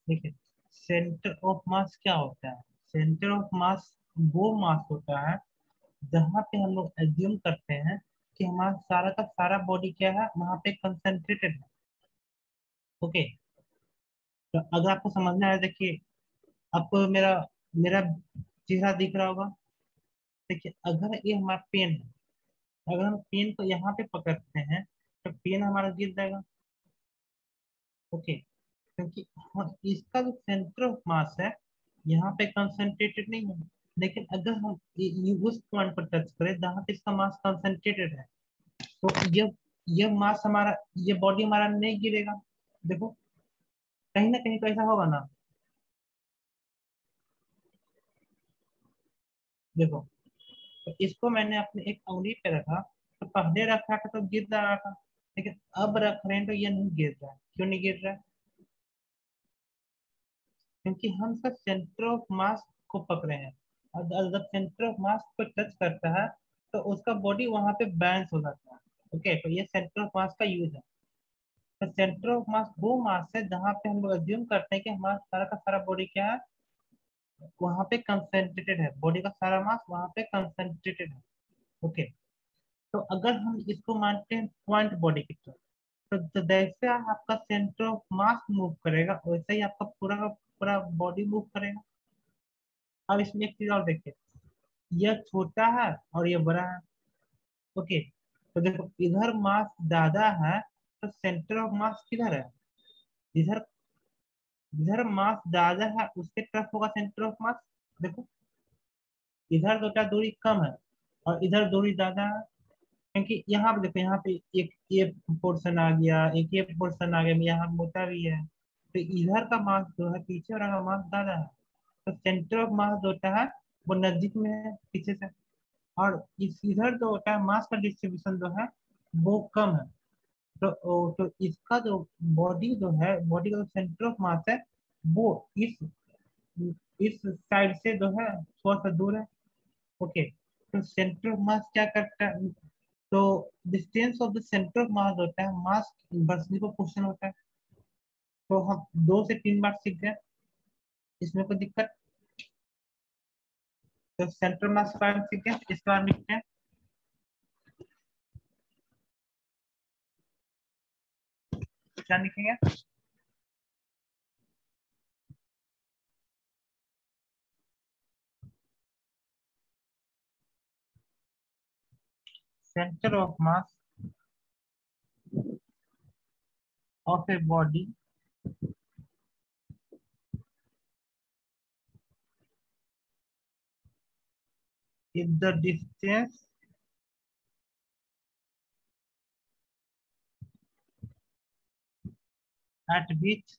देखिए, centre of मास क्या होता है? सेंटर ऑफ मास वो मास होता है जहाँ पे हम लोग एज्यूम करते हैं कि हमारा सारा का सारा बॉडी क्या है, वहाँ पे कंसंट्रेटेड है। ओके, तो अगर आपको समझना है, देखिए, आपको मेरा मेरा चेहरा दिख रहा होगा। देखिए, अगर ये हमारा पेन है, अगर हम पेन को यहाँ पे पकड़ते हैं तो पेन हमारा गिर जाएगा। ओके, क्योंकि इसका जो सेंटर ऑफ मास है यहाँ पे कंसंट्रेटेड नहीं है। लेकिन अगर हम उस पॉइंट पर टच करें जहाँ पे इसका मास कंसंट्रेटेड है, तो ये मास हमारा, ये बॉडी हमारा नहीं गिरेगा। देखो, कहीं ना कहीं तो ऐसा होगा ना। देखो, तो इसको मैंने अपने एक उंगली पे रखा, तो पहले रखा था तो गिर रहा था, लेकिन अब रख रहे हैं तो ये नहीं गिर रहा है। क्यों नहीं गिर रहा है? क्योंकि हम इसका सेंटर ऑफ मास को पकड़े हैं, और जब सेंटर ऑफ मास को टच करता है तो उसका बॉडी वहां पे बैलेंस हो जाता है। ओके, तो ये सेंटर ऑफ मास का यूज है। तो सेंटर ऑफ मास वो मास है जहाँ पे हम लोग अज्यूम करते हैं कि हमारा सारा का सारा बॉडी क्या है, वहां पे कंसंट्रेटेड है, बॉडी का सारा मास वहां पे कंसंट्रेटेड है। ओके, तो अगर हम इसको मानते हैं पॉइंट बॉडी की तरफ, तो जैसे आपका सेंटर ऑफ मास मूव करेगा वैसे ही आपका पूरा का पूरा बॉडी मूव करेगा। अब इसमें एक चीज और देखिए, यह छोटा है और ये बड़ा है। ओके, तो देखो, इधर मास ज्यादा है तो सेंटर ऑफ मास किधर है? इधर, इधर मास ज्यादा है उसके तरफ होगा सेंटर ऑफ मास। देखो, इधर तो दूरी कम है और इधर दूरी ज्यादा है, क्योंकि यहाँ पे देखो, यहाँ पे एक ये पोर्शन आ गया, एक ये पोर्शन आ गया, यहाँ मोटा भी है। तो इधर का मास जो है पीछे वाला का मास ज्यादा है, तो सेंटर ऑफ मास जो होता है वो नजदीक में है पीछे से। और इस इधर जो होता है मास का डिस्ट्रीब्यूशन जो है वो कम है। तो इसका जो बॉडी जो है, बॉडी का जो सेंटर ऑफ मास है वो इस साइड से जो है थोड़ा सा दूर है। ओके, तो सेंटर ऑफ मास क्या करता है? तो distance of the center of मास होता है मास इनवर्सली प्रोपोर्शनल होता है। तो हम 2 से 3 बार सीख गए, इसमें कोई दिक्कत? तो सेंटर मास स्क्वायर सीख गए, इस बार लिखते हैं। क्या लिखेंगे? Centre of mass of a body is the distance at which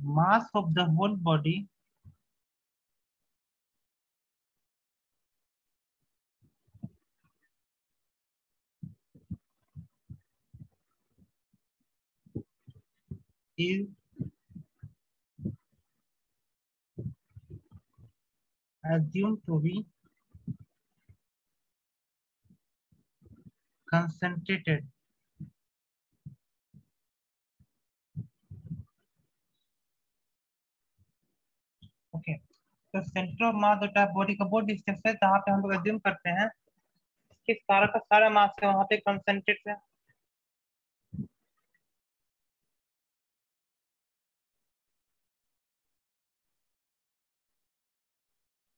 mass of the whole body is assumed to be concentrated। Okay, तो सेंटर ऑफ मास होता है बॉडी का वो डिस्टेंस है जहाँ पे हम लोग एज्यूम करते हैं कि सारा का सारा मास है वहाँ पे कंसंट्रेट है।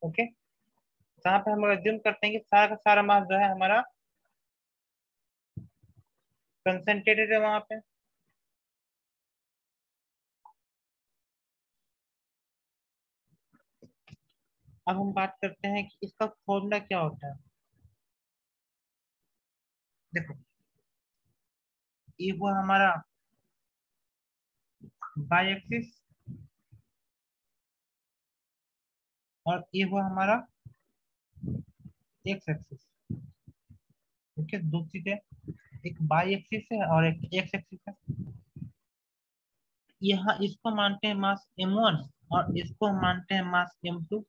ओके, जहाँ पे हम लोग एज्यूम करते हैं कि सारा का सारा मास जो है हमारा कंसंट्रेटेड है वहाँ पे। अब हम बात करते हैं कि इसका फॉर्मूला क्या होता है। देखो, ये हुआ हमारा बाई एक्सिस और ये हुआ हमारा एक्स एक्सिस। ओके, दो चीजें, एक बाई एक्सिस है और एक एक्स एक्सिस है। यहाँ इसको मानते हैं मास m1 और इसको हम मानते हैं मास m2।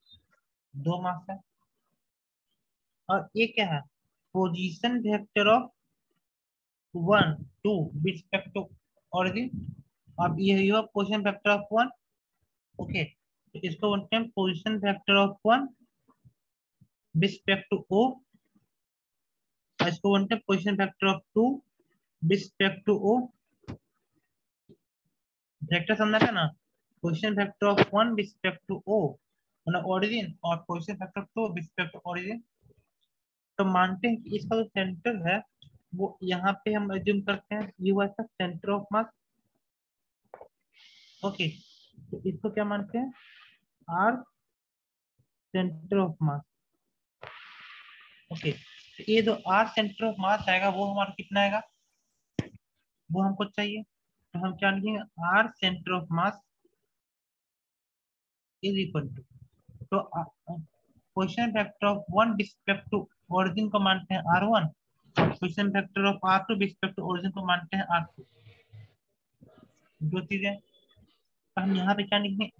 दो मास है। और ये क्या है? Position vector of 1 2 with respect to origin। अब ये हुआ पोजीशन फैक्टर ऑफ 1। ओके, तो इसको बोलते हैं position factor of 1 with respect to O, और इसको बोलते हैं position factor of 2 with respect to O। Factor समझा था ना, position factor of 1 with respect to O मतलब ओरिजिन, और position factor of 2 with respect to origin। तो मानते हैं कि इसका जो सेंटर है वो यहाँ पे हम एज्यूम करते हैं ये हुआ इसका सेंटर ऑफ मास। ओके, तो इसको क्या मानते हैं, R center of mass. Okay, तो ये जो आर सेंटर ऑफ मास आएगा वो हमारा कितना आएगा, वो हमको चाहिए। तो हम क्या लिखेंगे, R center of mass is equal to, तो position factor of 1 respect to origin को मानते हैं R1, और position factor of R2 respect to origin को मानते हैं R2। दो चीजें, तो हम यहाँ पे क्या लिखेंगे,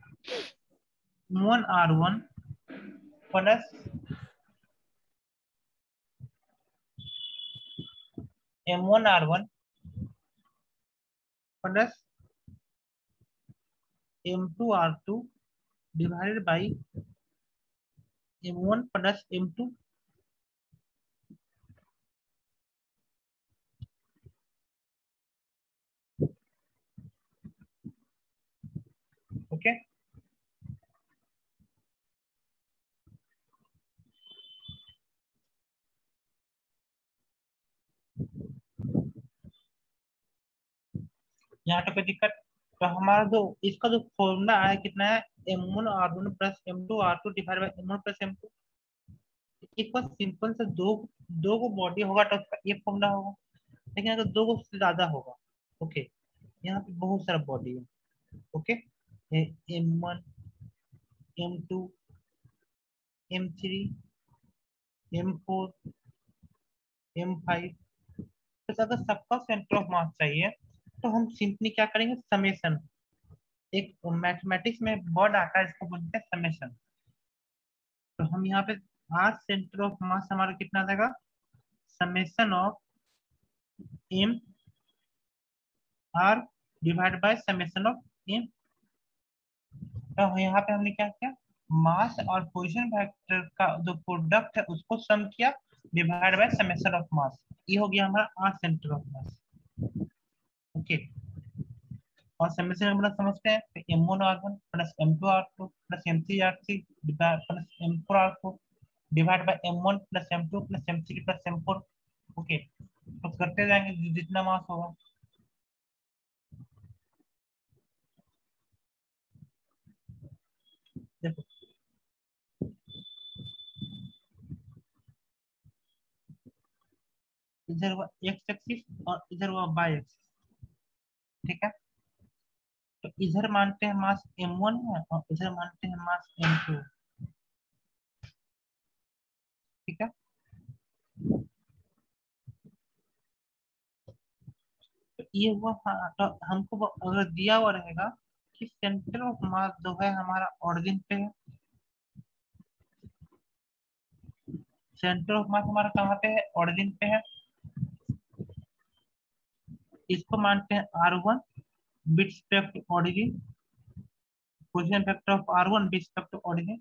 M1R1 plus M1R1 plus M2R2 divided by M1 plus M2। Okay, यहाँ पे कोई दिक्कत। तो हमारा जो इसका जो फॉर्मूला है कितना है, M1R1 plus M2R2 divide by M1 plus M2। एक बार सिंपल से दो दो को बॉडी होगा तो उसका एक फॉर्मूला होगा, लेकिन अगर दो को से ज्यादा होगा, ओके, यहाँ पे बहुत सारा बॉडी है। Okay, M1 M2 M3 M4 M5, तो अगर सबका सेंटर ऑफ मास चाहिए तो हम सिंपली क्या करेंगे, समेशन। एक मैथमेटिक्स में वर्ड आता है इसको बोलते हैं समेशन। तो हम यहाँ पे आर सेंटर ऑफ मास हमारा कितना आ जाएगा, summation of M R divide by summation of M. तो यहाँ पे हमने क्या किया, मास और पोजीशन फैक्टर का जो प्रोडक्ट है उसको सम किया divide by summation of mass. ये हो गया हमारा R center of mass. Okay, और समेशन हम समझते हैं, तो M1R1 plus M2R2 plus M3R3 plus M4R4 divide by M1 plus M2 plus M3 plus M4। Okay, तो करते जाएंगे जितना मास होगा। देखो, इधर हुआ एक्स एक्सिस और इधर हुआ वाई एक्सिस। ठीक है, तो इधर मानते हैं मास M1 है और इधर मानते हैं मास M2। ठीक है, तो ये हुआ। हाँ, तो हमको अगर दिया हुआ रहेगा कि सेंटर ऑफ मास जो है हमारा ऑरिजिन पे है, सेंटर ऑफ मास हमारा कहाँ पे है, ऑरिजिन पे है, इसको मानते हैं R1 with respect to origin, position factor of R1 with respect to origin.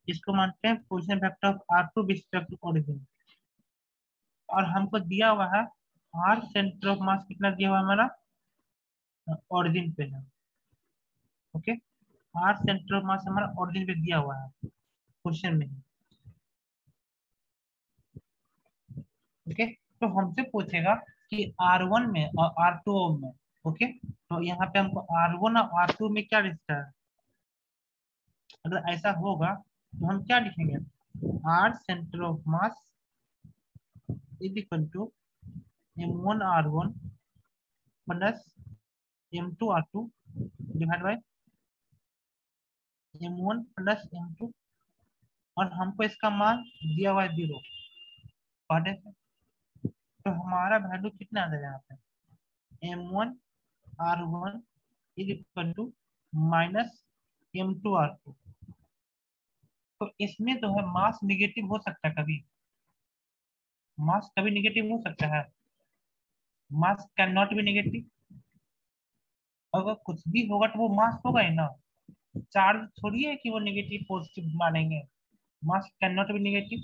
इसको मानते हैं position factor of R2 with respect to origin. और हमको दिया हुआ है आर सेंटर ऑफ मास कितना दिया हुआ है हमारा, ऑरिजिन पे है। Okay, R center of mass हमारा ऑरिजिन पे दिया हुआ है क्वेश्चन में। ओके, तो हमसे पूछेगा कि R1 में और R2 में। ओके, तो यहाँ पे हमको R1 और R2 में क्या रिश्ता है, अगर ऐसा होगा तो हम क्या लिखेंगे, R center of mass is equal to M1R1 plus M2R2 divide by M1 plus M2, और हमको इसका मान दिया हुआ है 0 पहले से। तो हमारा वैल्यू कितना आ जाएगा यहाँ पे, M1R1 is equal to minus M2R2। तो इसमें जो है मास निगेटिव हो सकता है, कभी मास कभी निगेटिव हो सकता है। मास कैन नॉट बी नेगेटिव। अगर कुछ भी होगा तो वो मास होगा ही ना, चार्ज थोड़ी है कि वो नेगेटिव पॉजिटिव मानेंगे। मास कैन नॉट बी नेगेटिव।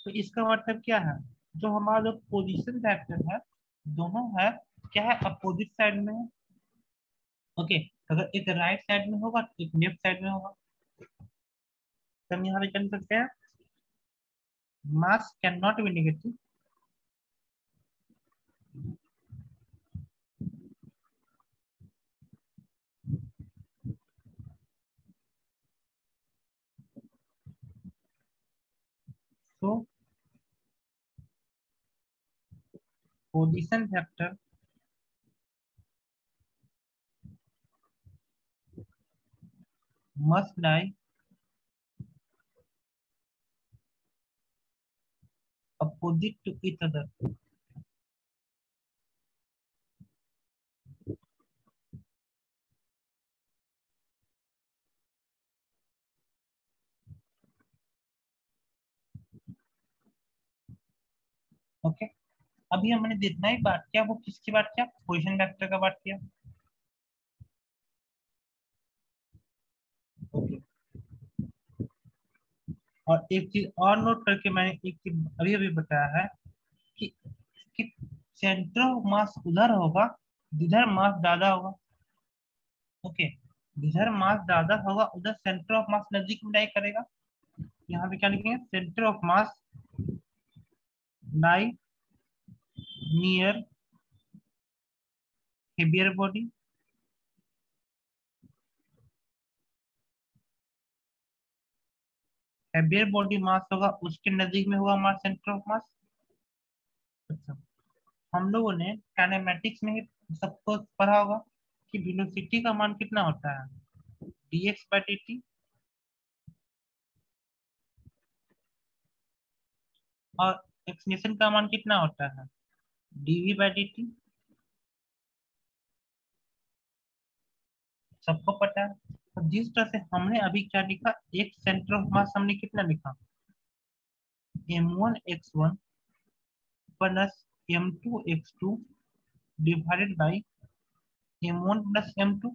तो इसका मतलब क्या है, जो हमारा जो पोजीशन वेक्टर है, दोनों है क्या है, अपोजिट साइड में है। ओके, अगर एक राइट साइड में होगा तो एक लेफ्ट साइड में होगा। तो हम यहाँ पे कर सकते हैं, mass can not be negative, तो position vector must lie opposite to each other. Okay, अभी हमने जितना ही बात किया वो किसकी बात किया, पोजीशन वेक्टर का बात किया। ओके, और एक चीज और नोट करके मैंने एक चीज अभी अभी बताया है कि, कि सेंटर ऑफ मास उधर होगा जिधर मास ज्यादा होगा। ओके, जिधर मास ज्यादा होगा उधर सेंटर ऑफ मास नजदीक में लाई करेगा। यहाँ पे क्या लिखेंगे, centre of mass lie near heavier body. Heavier body mass होगा उसके नजदीक में होगा हमारा सेंटर ऑफ मास। अच्छा, हम लोगों ने काइनेमेटिक्स में ही सबको पढ़ा होगा कि वेलोसिटी का मान कितना होता है, dx/dt। और एक्सलेशन का मान कितना होता है, dv/dt। सबको पता है। तो जिस तरह से हमने अभी क्या लिखा, एक सेंटर ऑफ मास हमने कितना लिखा, m1x1 plus m2x2 divided by m1 plus m2।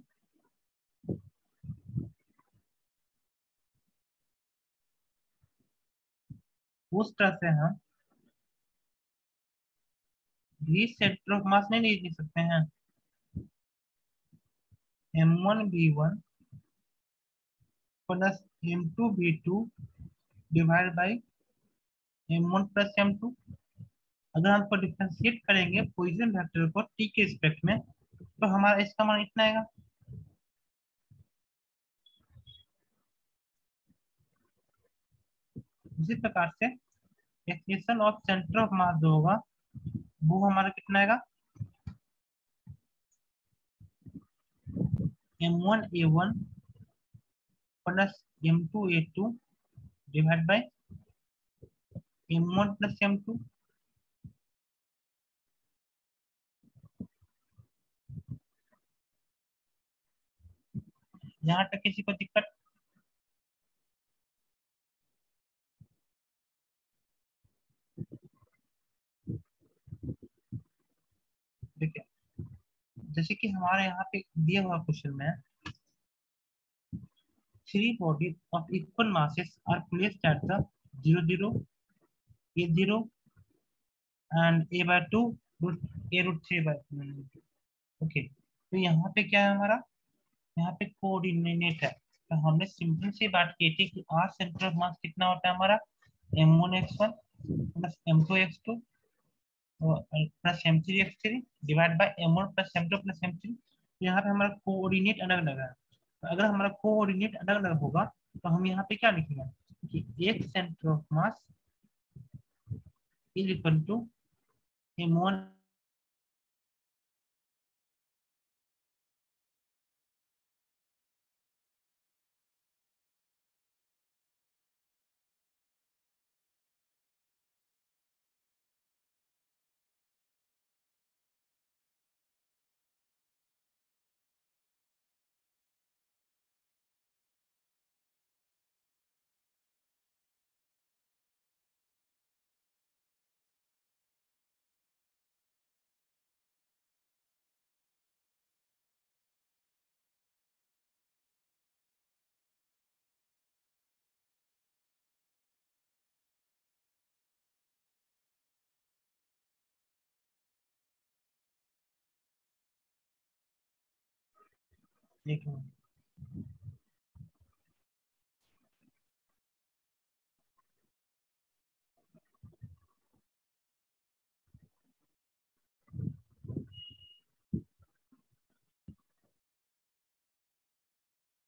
उस तरह से हम भी सेंटर ऑफ मास नहीं लिख सकते हैं, m1v1 plus m2v2 divide by m1 plus m2। अगर हम इसको डिफरेंशिएट करेंगे पोजीशन वेक्टर को t के रिस्पेक्ट में, तो हमारा इसका मान इतना आएगा। उसी प्रकार से एक्सप्रेशन ऑफ सेंटर ऑफ मास जो होगा वो हमारा कितना आएगा, m1a1 plus m2a2 divide by m1 plus m2। यहाँ तक किसी को दिक्कत? देखिए, जैसे कि हमारे यहाँ पे दिया हुआ क्वेश्चन में, three bodies of equal masses are placed at the 0 0 a0 and a/2 a√3/2। Okay, तो यहाँ पे क्या है हमारा, यहाँ पे कोऑर्डिनेट है। तो हमने सिंपल सी बात की थी कि आर सेंटर ऑफ मास कितना होता है हमारा, m1x1 plus m2x2 plus m3x3 divide by m1 plus m2 plus m3। यहाँ पे हमारा कोऑर्डिनेट अलग अलग है। तो अगर हमारा कोऑर्डिनेट अलग अलग होगा तो हम यहाँ पे क्या लिखेंगे कि एक center of mass is equal to m1 एक मिनट।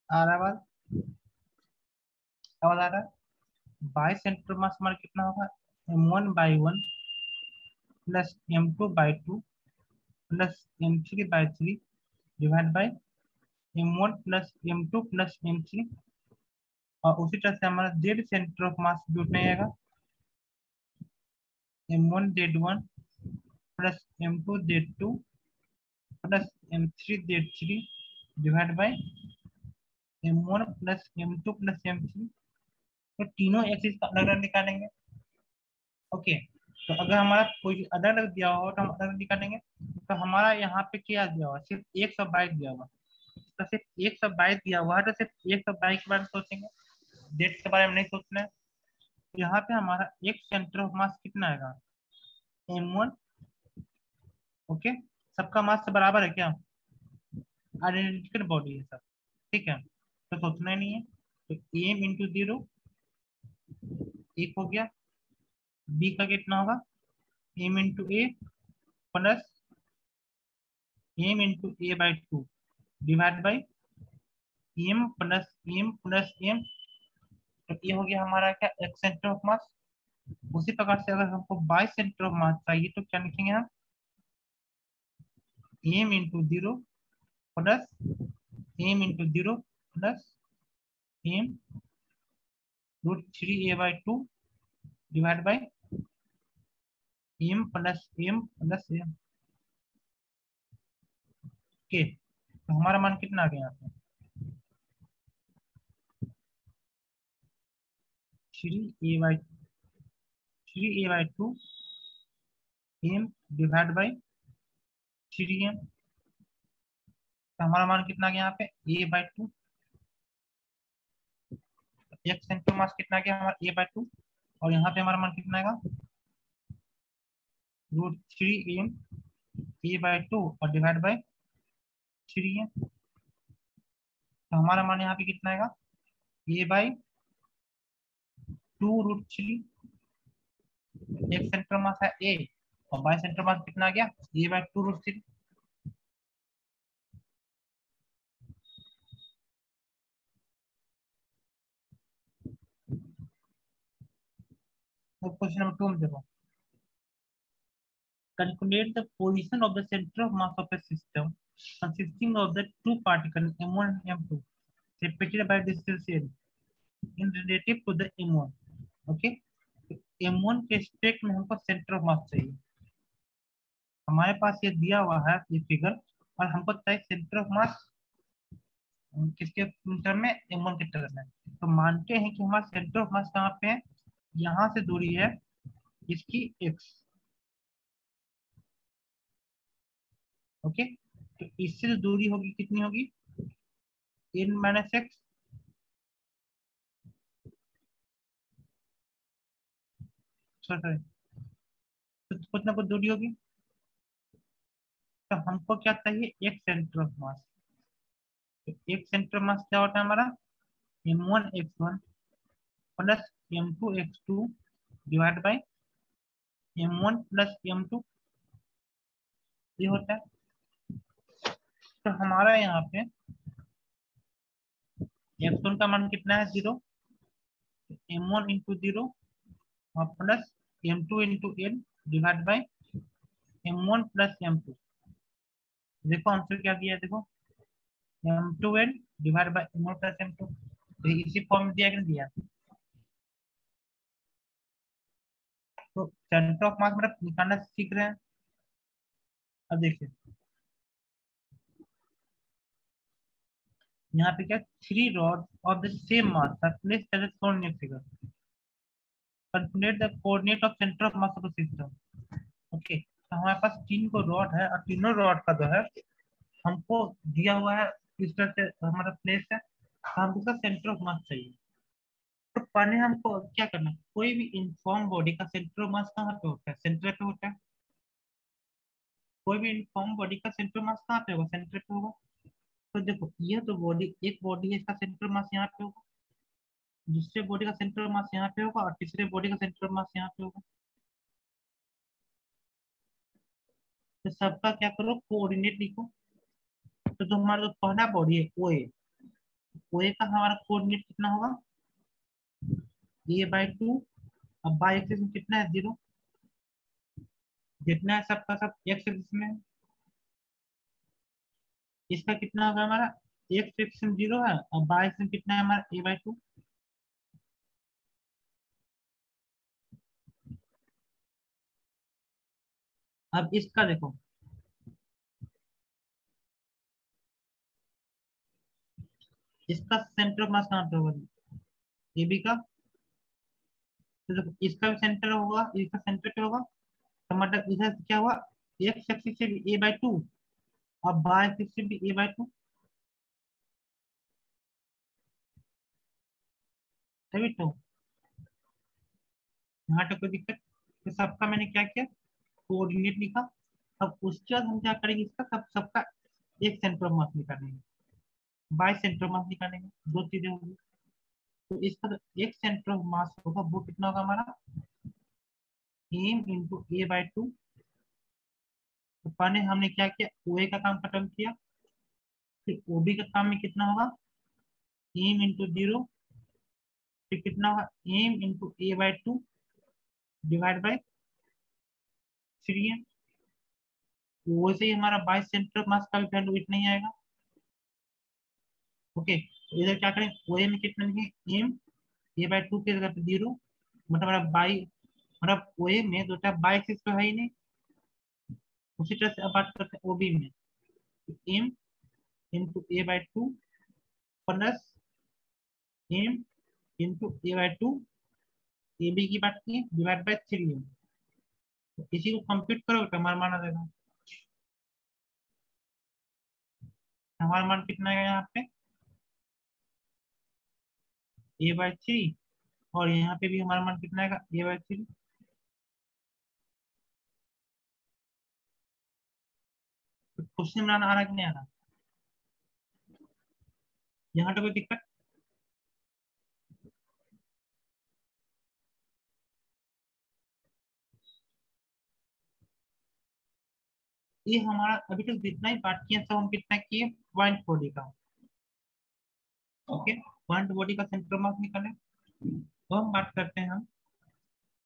आ रहा है आवाज आ रहा है। बाई सेंटर मास हमारा कितना होगा, m1/1 plus m2/2 plus m3/3 divide by m1 plus m2 plus m3। और उसी तरह से हमारा जेड सेंटर ऑफ मास भी उतना ही आएगा, m1z1 plus m2z2 plus m3z3 divide by m1 plus m2 plus m3। तो तीनों एक्सिस का अलग अलग निकालेंगे। ओके, तो अगर हमारा कोई अलग अलग दिया हो तो हम अलग अलग निकालेंगे। तो हमारा यहाँ पे क्या दिया हुआ, सिर्फ 122 दिया हुआ। तो सिर्फ 122 दिया हुआ है, तो सिर्फ 122 के बारे में सोचेंगे, डेट के बारे में नहीं सोचना है। तो यहाँ पे हमारा एक सेंटर ऑफ मास कितना आएगा, m1। ओके, सबका मास से बराबर है क्या, आइडेंटिकल बॉडी है सब, ठीक है, तो सोचना ही नहीं है। तो m×0 एक हो गया, b का कितना होगा, m×a plus m×a/2 divide by m+m+m। तो ये हो गया हमारा क्या, एक सेंटर ऑफ मास। उसी प्रकार से अगर हमको बाई सेंटर ऑफ मास चाहिए तो क्या लिखेंगे हम, m×0 plus m×0 plus m√3a/2 divide by m+m+m। Okay, तो हमारा मान कितना आ गया यहाँ पे, 3a/2 m divide by 3m। तो हमारा मान कितना आ गया यहाँ पे, a/2। एक सेंटर मास कितना आ गया हमारा, a/2। और यहाँ पे हमारा मान कितना आएगा, √3m a/2 और डिवाइड बाई 3m। तो हमारा मान यहाँ पे कितना आएगा, a/2√3। एक सेंटर मास है a, और बाई सेंटर मास कितना आ गया, a/2√3। तो क्वेश्चन नंबर 2 में देखो, calculate the position of the center of mass of a system consisting of the two particles m1 and m2 separated by distance l in relative to the m1। Okay, m1 के specs में हमको centre of मास चाहिए। हमारे पास ये दिया हुआ है ये फिगर, और हमको चाहिए सेंटर ऑफ मास किसके टर्म में, m1 के टर्म में। तो मानते हैं कि हमारा सेंटर ऑफ मास कहाँ पे है, यहाँ से दूरी है इसकी x। ओके, तो इससे जो दूरी होगी कितनी होगी, n-x। सॉरी, तो कुछ ना कुछ दूरी होगी। तो हमको क्या चाहिए, एक सेंटर ऑफ मास। तो एक सेंटर ऑफ मास क्या होता है हमारा, m1x1 plus m2x2 divide by m1 plus m2, ये होता है। तो हमारा यहाँ पे f1 का मान कितना है, 0। m1 × 0 और plus m2 × n divide by m1 plus m2। देखो आंसर क्या दिया है, देखो m2n divide by m1 plus m2। तो इसी फॉर्म में दिया कि नहीं दिया। तो सेंटर ऑफ मास मतलब निकालना सीख रहे हैं। अब देखिए यहाँ पे क्या, 3 rod of the same mass are placed as shown in figure. Calculate the coordinate of center of mass of the system. Okay, तो हमारे पास 3 को रॉड है, और तीनों रॉड का जो है हमको दिया हुआ है, इस तरह से हमारा प्लेस है, तो हमको उसका सेंटर ऑफ मास चाहिए। तो पहले हमको क्या करना है, कोई भी इनफॉर्म बॉडी का सेंटर ऑफ मास कहाँ पे होता है, सेंटर पे होता है। कोई भी इनफॉर्म बॉडी का सेंटर ऑफ मास कहाँ पे होगा, सेंटर पे होगा। तो देखो ये तो बॉडी, एक बॉडी है, इसका सेंट्रल मास यहाँ पे होगा, दूसरे बॉडी का सेंट्रल मास यहाँ पे होगा, और तीसरे बॉडी का सेंट्रल मास यहाँ पे होगा। तो सबका क्या करो, कोऑर्डिनेट लिखो। तो जो हमारा जो पहला बॉडी है ओ ए, ओ ए का हमारा कोऑर्डिनेट कितना होगा, a/2। अब बाई एक्सिस में कितना है, 0। जितना है सबका सब एक्स एक्सिस में है। इसका कितना होगा हमारा, एक्स एक्सिस में 0 है, और बाई एक्सिस में कितना है हमारा, a/2। अब इसका देखो, इसका सेंटर ऑफ मास कहाँ पे होगा, ए बी का। तो देखो इसका भी सेंटर होगा, इसका सेंटर पे होगा, तो मतलब इधर से क्या हुआ, एक्स एक्सिस से भी a/2, और बाई एक्सिस से भी a/2, तभी तो यहाँ तक कोई दिक्कत। तो सबका मैंने क्या किया, कोऑर्डिनेट लिखा। अब उसके बाद हम क्या करेंगे, इसका सबका एक सेंटर ऑफ मास निकालेंगे, बाई सेंटर ऑफ मास निकालेंगे, दो चीजें होंगी। तो इसका जो एक सेंटर ऑफ मास होगा वो कितना होगा हमारा, एम इंटू a/2। तो पहले हमने क्या किया, ओ ए का काम खत्म किया, फिर ओबी का काम में कितना होगा, एम इंटू 0, फिर कितना होगा, M into a/2 divide by 3 M. वैसे ही हमारा बाई सेंटर ऑफ मास का भी वैल्यू इतना ही आएगा। ओके, तो इधर क्या करें, ओ ए में कितना लिखें, एम, a/2 के जगह पे 0, मतलब हमारा बाई, मतलब ओ ए में जो है बाई एक्सिस तो है ही नहीं। उसी तरह से अब बात करते हैं ओबी में, M into a/2 plus M into a/2, A B की बात की डिवाइड बाय 3 एम। तो इसी को कंप्यूट करोगे तो हमारा मान आ जाएगा। हमारा मान कितना है यहाँ पे, a/3, और यहाँ पे भी हमारा मान कितना है, a/3। तो क्वेश्चन बनाना आ रहा है कि नहीं आ रहा, यहाँ तो कोई दिक्कत। ये हमारा अभी तक जितना ही बात किया सब हम कितना किए, पॉइंट बॉडी का। ओके, पॉइंट बॉडी का सेंटर मास निकाले। तो हम बात करते हैं हम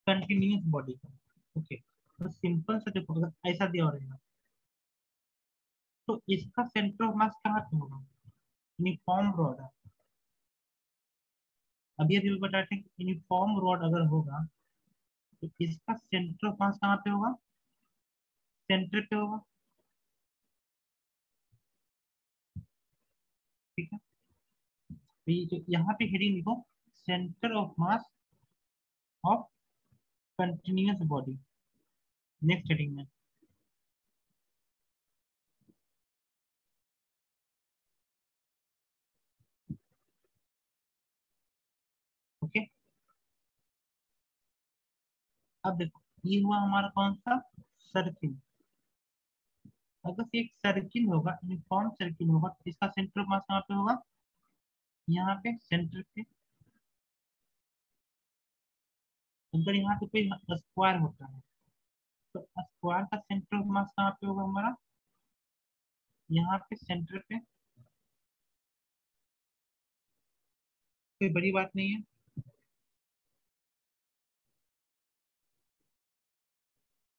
कंटिन्यूअस बॉडी का। ओके, तो सिंपल से देखो, अगर ऐसा दिया रहेगा तो इसका सेंटर ऑफ मास कहाँ पे होगा, यूनिफॉर्म रॉड है। अभी अभी बताते हैं कि यूनिफॉर्म रॉड अगर होगा तो इसका सेंटर ऑफ मास कहाँ पे होगा, सेंटर पे होगा। ठीक है, तो ये जो यहाँ पे हेडिंग लिखो, centre of mass of continuous body, next heading में। ओके, अब देखो ये हुआ हमारा कौन सा, सर्किल। अगर से एक सर्किल होगा, यूनिफॉर्म सर्किल होगा, तो इसका सेंटर ऑफ मास कहाँ पे होगा, यहाँ पे सेंटर पे। अगर यहाँ पे कोई स्क्वायर होता है तो स्क्वायर का सेंटर ऑफ मास कहाँ पे होगा हमारा, यहाँ पे सेंटर पे। कोई बड़ी बात नहीं है।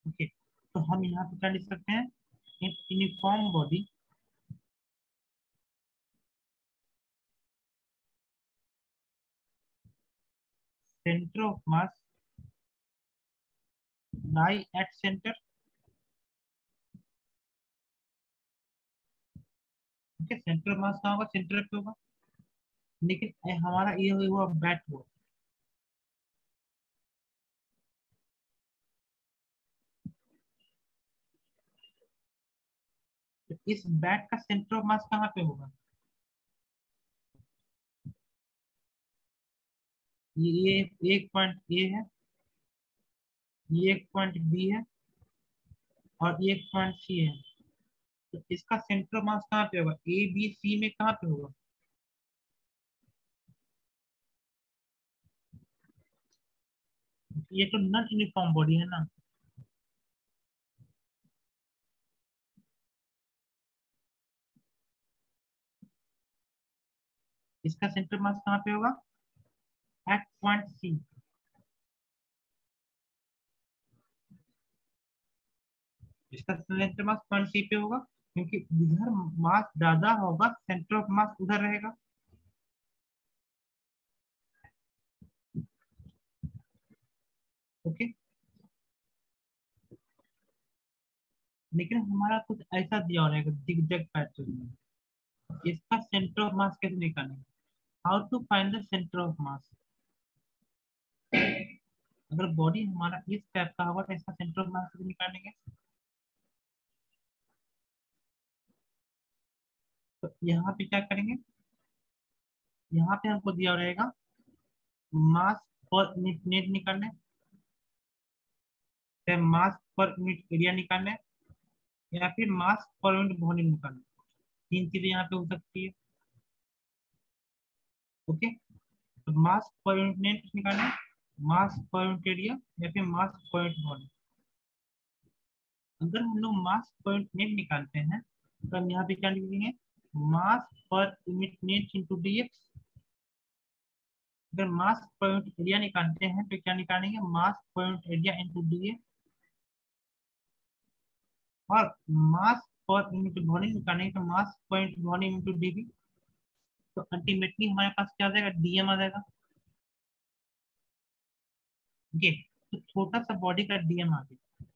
ओके, तो हम यहाँ पे क्या लिख सकते हैं, uniform body centre of mass lie at centre. Okay, centre of मास कहाँ होगा, सेंटर पे होगा। लेकिन हमारा ये हुआ बैक हुआ, तो इस बैक का सेंटर ऑफ मास कहाँ पे होगा, ये एक पॉइंट ए है, ये एक पॉइंट बी है, और ये एक पॉइंट सी है। तो इसका सेंटर ऑफ मास कहाँ पे होगा, ए बी सी में कहाँ पे होगा? ये तो नॉन यूनिफॉर्म बॉडी है ना। इसका सेंटर मास कहाँ पे होगा? At point C. इसका सेंटर मास पॉइंट सी पे होगा, क्योंकि इधर मास ज्यादा होगा, सेंटर ऑफ मास उधर रहेगा। ओके। लेकिन हमारा कुछ ऐसा दिया हो रहेगा जिगजैग पैटर्न में। इसका सेंटर ऑफ मास कैसे निकालेंगे? How to find the center of mass? अगर बॉडी हमारा इस टाइप का होगा तो इसका सेंटर ऑफ मास कैसे निकालेंगे? तो यहाँ पे क्या करेंगे, यहाँ पे हमको दिया रहेगा मास पर यूनिट नेट निकालना है, चाहे मास पर यूनिट एरिया निकालना है, या फिर मास पर यूनिट वॉल्यूम निकालना है। तीन चीजें यहाँ पे हो सकती है। ओके। तो मास पर यूनिट नेट निकालना है, मास पर यूनिट एरिया, या फिर मास पर यूनिट वॉल्यूम। अगर हम लोग मास पर यूनिट नेट निकालते हैं तो हम यहाँ पे क्या लिखेंगे, मास per unit net into dx. अगर मास पर यूनिट एरिया निकालते हैं तो क्या निकालेंगे, मास per unit area into DA. और मास पर यूनिट वॉल्यूम निकालेंगे तो mass per unit volume into DV. तो अल्टीमेटली हमारे पास क्या आ जाएगा, डीएम आ जाएगा। ये तो छोटा सा बॉडी का डीएम आ गया।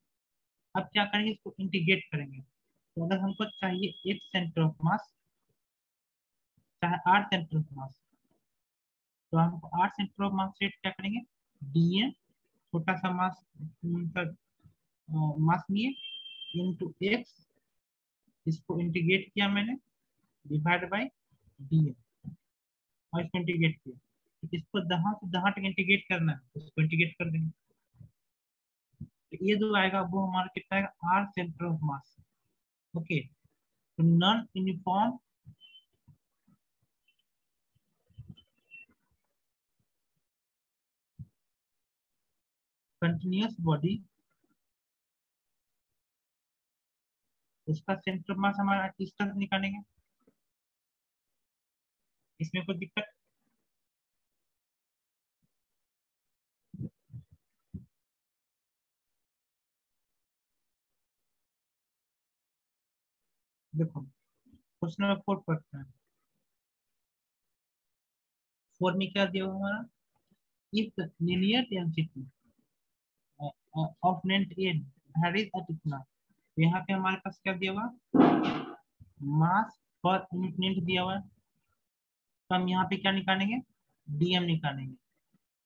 अब क्या करेंगे, इसको इंटीग्रेट करेंगे। तो अगर हमको चाहिए एक सेंटर ऑफ मास, चाहे 8 सेंटर ऑफ मास, तो हमको 8 सेंटर ऑफ मास से क्या करेंगे, डीएम छोटा सा मास, मतलब मास लिए, इंटू एक्स, इसको इंटीग्रेट किया मैंने, डिवाइड बाई डीएम, और इसको इंटीग्रेट किया। तो इसको जहां से जहां तक इंटीग्रेट करना है उसको इंटीग्रेट कर देंगे। तो ये जो आएगा वो हमारा कितना आएगा, 8 सेंटर ऑफ मास। ओके। तो नॉन यूनिफॉर्म कंटिन्यूअस बॉडी, उसका सेंटर ऑफ मास हमारा किस तरह से निकालेंगे? इसमें कोई दिक्कत? देखो, क्वेश्चन नंबर 4 पढ़ते हैं। 4 में क्या दिया हुआ हमारा, if linear density of length n varies at इतना। तो यहाँ पे हमारे पास क्या दिया हुआ, मास पर यूनिट लेंथ दिया हुआ है। तो हम यहाँ पे क्या निकालेंगे, डीएम निकालेंगे।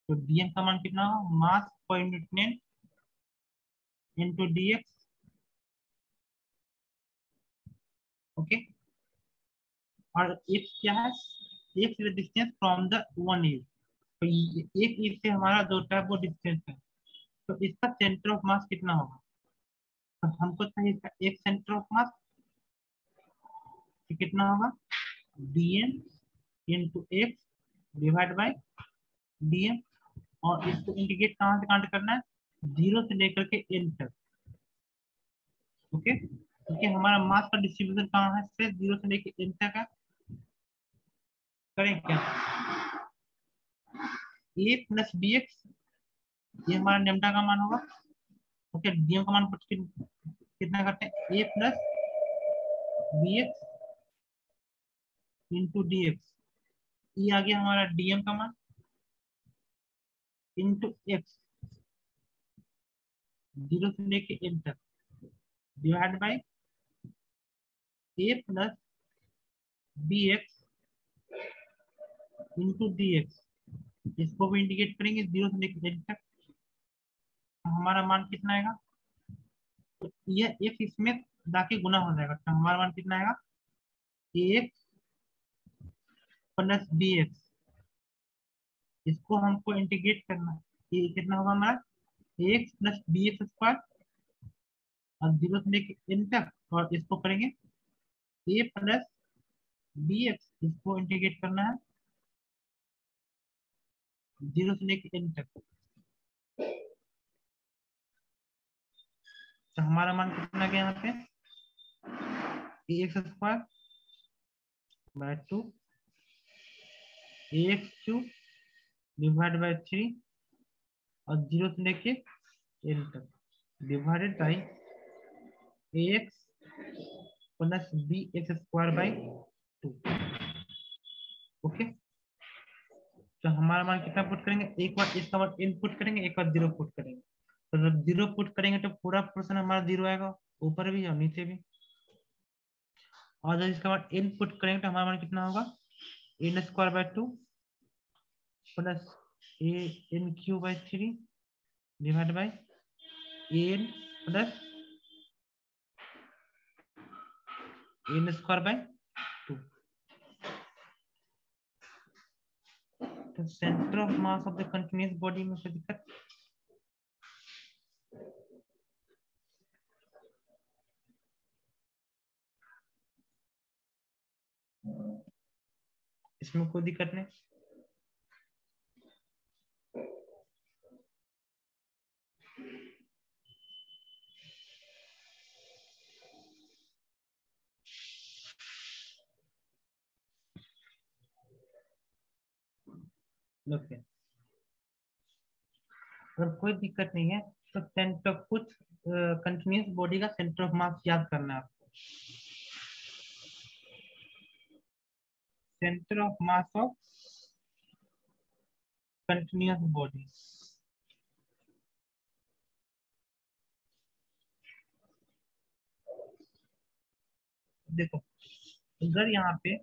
तो डीएम का मान कितना होगा, mass per unit length into DX. Okay. और एक्स क्या है, X distance from the one edge. तो एक एज से हमारा जो है वो डिस्टेंस है। तो इसका सेंटर ऑफ मास कितना होगा? तो हमको चाहिए इसका एक सेंटर ऑफ मास, कितना होगा, DM into x divide by DM. और इसको इंटीग्रेट कहाँ से कहाँ तक करना है, 0 से लेकर के एन तक। ओके। क्योंकि हमारा मास का डिस्ट्रीब्यूशन कहाँ है, से 0 से लेकर एन तक है। करें क्या, ए प्लस बी एक्स, ये हमारा लेमडा का मान होगा। ओके। डीएम का मान कितना करते हैं, A plus B X into D X. ये आ गया हमारा डीएम का मान, इंटू एक्स 0 से लेके एन तक, divide by A plus B X into D X. इसको भी इंडिकेट करेंगे 0 से लेकर एन तक। तो हमारा मान कितना आएगा, तो ये एक्स इसमें जाके गुना हो जाएगा। तो हमारा मान कितना आएगा, एक्स प्लस बी एक्स। इसको हमको इंटीग्रेट करना है। ये कितना होगा हमारा, X plus B X square, और 0 से लेके एन तक, और इसको करेंगे ए प्लस बी एक्स, इसको इंटीग्रेट करना है 0 से लेके n तक। तो हमारा मान कितना गया यहाँ पे, A X square by 2 A X cube divide by 3 और 0 से लेके n तक divided by A X plus B X square by 2। Okay, तो हमारा मान कितना पुट करेंगे, एक बार इसका मान इन पुट करेंगे, एक बार 0 पुट करेंगे। तो जब 0 पुट करेंगे तो पूरा पोर्शन हमारा 0 आएगा, ऊपर भी और नीचे भी। और जब इसका मान इन पुट करेंगे तो हमारा मान कितना होगा, N square by 2 plus A N cube by 3 divide by N plus N square by 2। तो center of mass of the continuous body में कोई दिक्कत, इसमें कोई दिक्कत नहीं। ओके, अगर कोई दिक्कत नहीं है तो सेंटर कुछ कंटिन्यूअस बॉडी का सेंटर ऑफ मास याद करना है आपको। Centre of mass of continuous body, देखो अगर यहाँ पे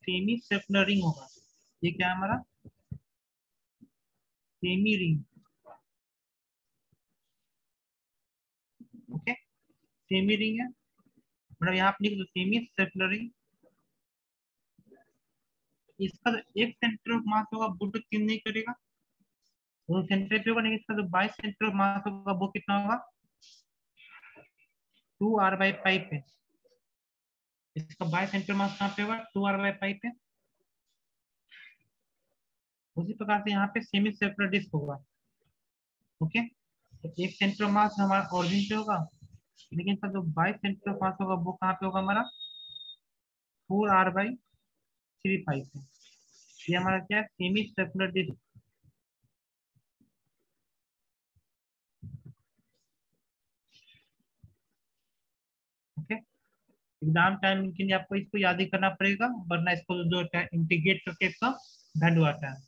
सेमी सर्कुलर रिंग होगा, ये क्या है हमारा semi ring. Okay, semi ring है, मतलब यहाँ पे लिख दो सेमी सर्कुलर रिंग। इसका जो एक सेंटर ऑफ मास होगा वो तो चेंज नहीं करेगा, वो सेंटर पे होगा, लेकिन इसका जो बाई सेंटर ऑफ मास होगा वो कितना होगा 2r/π पे। इसका बाई सेंटर मास कहाँ पे होगा 2r/π पे। उसी प्रकार से यहाँ पे सेमी सर्कुलर डिस्क होगा। ओके, तो एक सेंटर ऑफ मास हमारा ऑरिजिन पे होगा, लेकिन इसका जो बाई सेंटर ऑफ मास होगा वो कहाँ पे होगा हमारा 4r/3π पे। ये हमारा क्या है semi circular disc. Okay, exam time के लिए आपको इसको याद ही करना पड़ेगा, वरना इसको जो इंटीग्रेट करके इसका वैल्यू आता है।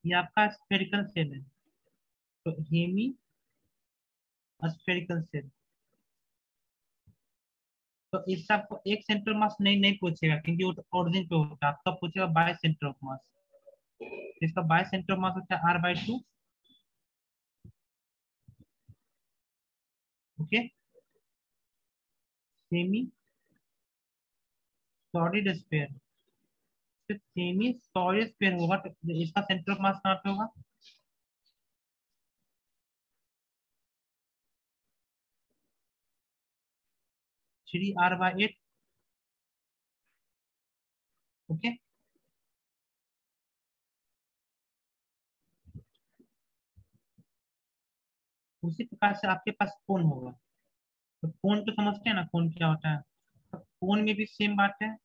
ये आपका स्फेरिकल सेल है, तो हेमी स्फेरिकल सेल। तो इससे आपको एक सेंटर मास नहीं नहीं पूछेगा, क्योंकि वो ऑरिजिन पे होता है, आपका पूछेगा बाय सेंटर ऑफ मास। इसका बाय सेंटर ऑफ मास होता है r/2। Okay, semi solid sphere, semi solid sphere होगा तो इसका सेंटर ऑफ मास कहाँ पे होगा 3r/8। ओके, उसी प्रकार से आपके पास कोन होगा। तो कोन तो समझते हैं ना, कोन क्या होता है। तो कोन में भी सेम बात है,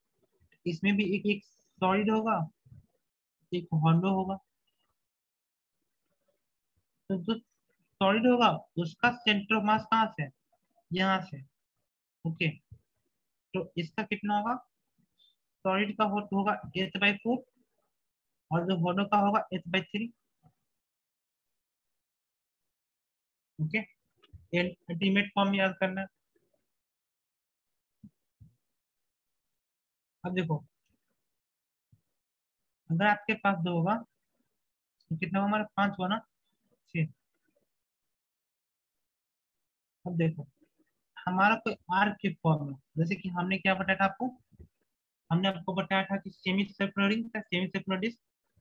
इसमें भी एक एक सॉलिड होगा, एक हॉलो होगा। तो जो सॉलिड होगा उसका सेंटर ऑफ मास कहाँ से है, यहाँ से। ओके, तो इसका कितना होगा, सॉलिड का होगा h/4 और जो हॉलो का होगा h/3। ओके, अल्टीमेट फॉर्म याद करना है। अब देखो अगर आपके पास दो होगा तो कितना होगा हमारा 5 हुआ ना, 6। अब देखो हमारा कोई आर्क की फॉर्म है, जैसे कि हमने क्या बताया था आपको, हमने आपको बताया था कि सेमी सर्कुलर रिंग था, सेमी सर्कुलर डिस्क।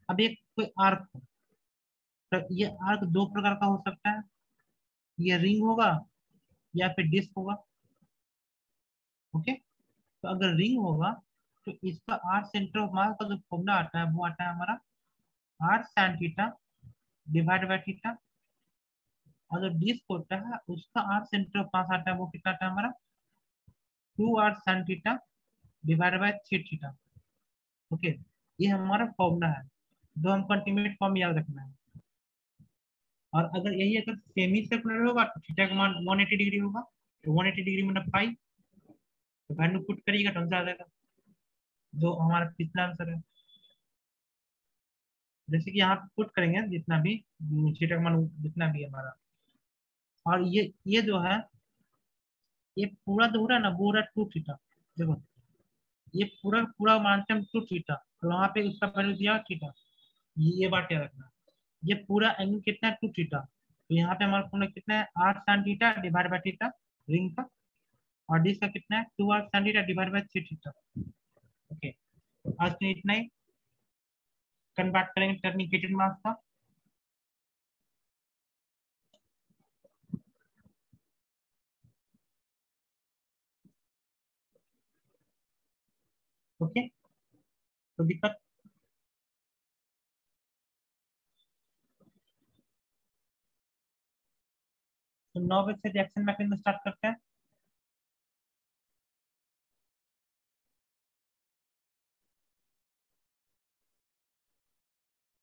अब एक कोई आर्क हो, तो ये आर्क दो प्रकार का हो सकता है। ये रिंग होगा या फिर डिस्क होगा। ओके, तो अगर रिंग होगा तो इसका आर सेंटर ऑफ मास का जो फॉर्मूला आता है वो आता है हमारा R sine theta divide by theta. और जो डिस्क होता है उसका आर सेंटर ऑफ मास आता है वो कितना आता है हमारा 2 R sine theta divide by 3 theta. Okay, ये हमारा फॉर्मूला है जो हमको अल्टीमेट फॉर्म याद रखना है। और अगर यही अगर सेमी सर्कुलर होगा तो थीटा का मान 180 डिग्री होगा, तो 180 डिग्री मतलब पाई, तो वैल्यू पुट करिएगा तो आंसर आ जाएगा जो हमारा पिछला आंसर है। जैसे कि यहाँ पे पुट करेंगे जितना भी थीटा का मान जितना भी है हमारा। और ये जो है ये पूरा जो हो रहा है ना वो हो रहा है 2 थीटा। देखो ये पूरा पूरा मानते हैं 2 थीटा, तो वहां पे उसका वैल्यू दिया थीटा। ये बात याद रखना। ये पूरा एंगल कितना है 2 थीटा, तो यहाँ पे हमारा फॉर्मूला कितना है R sine theta divide by theta ring का। और डिस्क का कितना है 2 R sine theta divide by 3 theta. Okay, तो आज के लिए इतना ही। कल बात करेंगे टर्निकेटेड मास का। ओके, तो दिक्कत। तो 9 बजे से रिएक्शन मैकेनिज्म स्टार्ट करते हैं।